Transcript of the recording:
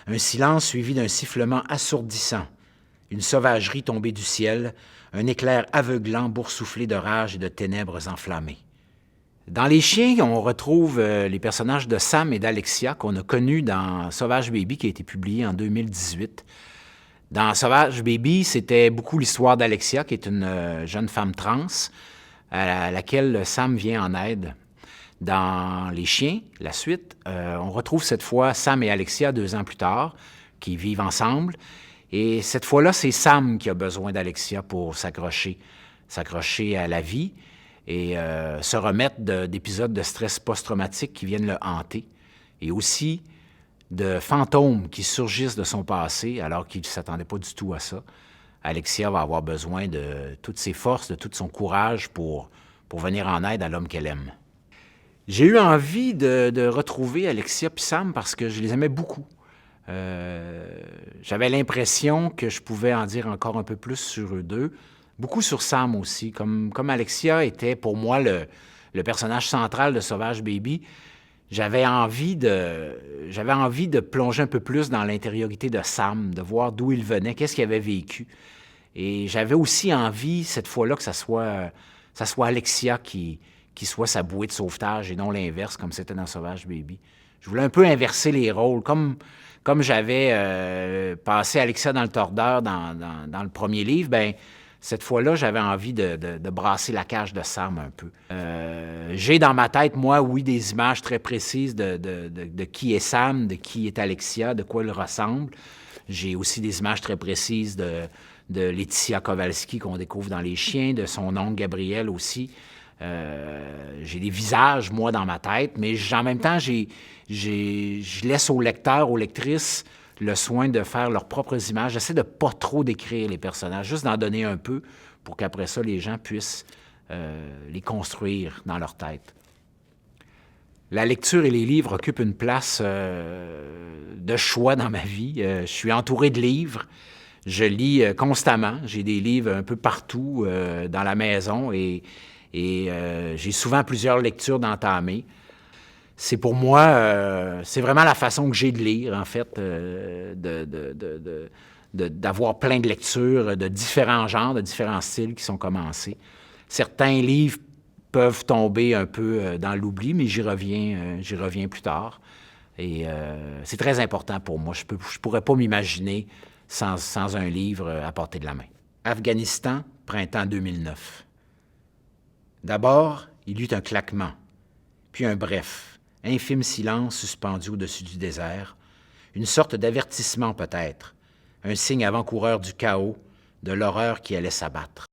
Un silence suivi d'un sifflement assourdissant. Une sauvagerie tombée du ciel, un éclair aveuglant boursouflé de rage et de ténèbres enflammées. Dans Les Chiens, on retrouve les personnages de Sam et d'Alexia qu'on a connus dans Sauvage Baby, qui a été publié en 2018. Dans Sauvage Baby, c'était beaucoup l'histoire d'Alexia, qui est une jeune femme trans, à laquelle Sam vient en aide. Dans Les Chiens, la suite, on retrouve cette fois Sam et Alexia 2 ans plus tard, qui vivent ensemble. Et cette fois-là, c'est Sam qui a besoin d'Alexia pour s'accrocher à la vie et se remettre d'épisodes de stress post-traumatique qui viennent le hanter. Et aussi de fantômes qui surgissent de son passé alors qu'il ne s'attendait pas du tout à ça. Alexia va avoir besoin de toutes ses forces, de tout son courage pour venir en aide à l'homme qu'elle aime. J'ai eu envie de retrouver Alexia et Sam parce que je les aimais beaucoup. J'avais l'impression que je pouvais en dire encore un peu plus sur eux deux. Beaucoup sur Sam aussi. Comme Alexia était pour moi le personnage central de Sauvage Baby, j'avais envie de plonger un peu plus dans l'intériorité de Sam, de voir d'où il venait, qu'est-ce qu'il avait vécu. Et j'avais aussi envie, cette fois-là, que ça soit Alexia qui soit sa bouée de sauvetage et non l'inverse, comme c'était dans Sauvage Baby. Je voulais un peu inverser les rôles, comme j'avais passé Alexia dans le tordeur dans le premier livre, ben cette fois-là, j'avais envie de brasser la cage de Sam un peu. J'ai dans ma tête, moi, oui, des images très précises de qui est Sam, de qui est Alexia, de quoi il ressemble. J'ai aussi des images très précises de Laetitia Kowalski qu'on découvre dans Les Chiens, de son oncle Gabriel aussi. J'ai des visages, moi, dans ma tête, mais en même temps, je laisse aux lecteurs, aux lectrices, le soin de faire leurs propres images. J'essaie de ne pas trop décrire les personnages, juste d'en donner un peu pour qu'après ça, les gens puissent les construire dans leur tête. La lecture et les livres occupent une place de choix dans ma vie. Je suis entouré de livres. Je lis constamment. J'ai des livres un peu partout dans la maison et j'ai souvent plusieurs lectures d'entamer. C'est pour moi, c'est vraiment la façon que j'ai de lire, en fait, d'avoir plein de lectures de différents genres, de différents styles qui sont commencés. Certains livres peuvent tomber un peu dans l'oubli, mais j'y reviens plus tard. Et c'est très important pour moi. Je pourrais pas m'imaginer sans un livre à portée de la main. Afghanistan, printemps 2009. D'abord, il y eut un claquement, puis un bref, infime silence suspendu au-dessus du désert, une sorte d'avertissement peut-être, un signe avant-coureur du chaos, de l'horreur qui allait s'abattre.